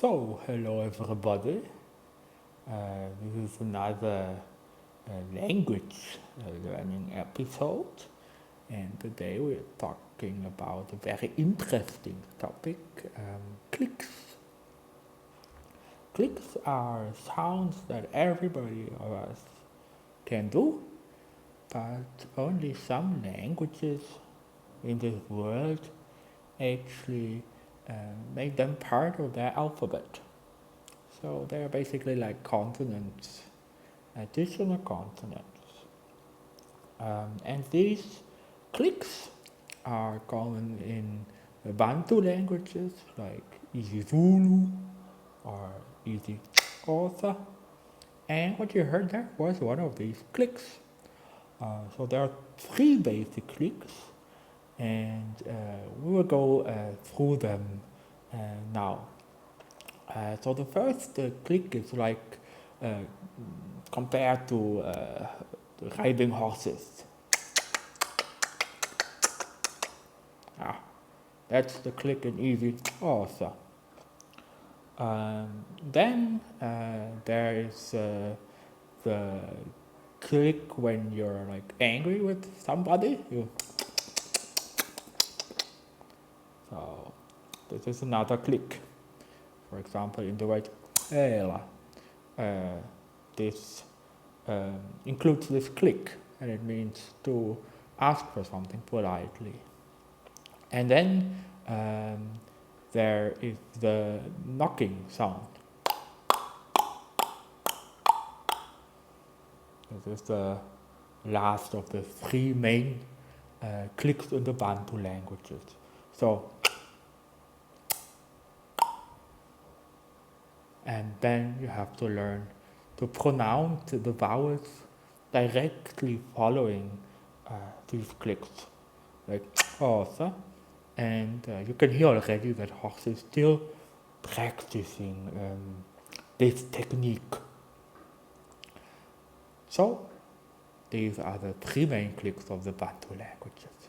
So, hello everybody. This is another language learning episode, and today we're talking about a very interesting topic, clicks. Clicks are sounds that everybody of us can do, but only some languages in this world actually make them part of their alphabet. So they're basically like consonants, additional consonants. And these clicks are common in the Bantu languages like Easy Zulu or Easy Xhosa. And what you heard there was one of these clicks. So there are three basic clicks, and we will go through them now. So the first click is like uh, compared to riding horses. Ah, that's the click in Easy Xhosa. Then there is the click when you're like angry with somebody. So this is another click. For example, in the word "ela," this includes this click, and it means to ask for something politely. And then there is the knocking sound. This is the last of the three main clicks in the Bantu languages. So, and then you have to learn to pronounce the vowels directly following these clicks, like Horst. And you can hear already that Horst is still practicing this technique. So these are the three main clicks of the Bantu languages.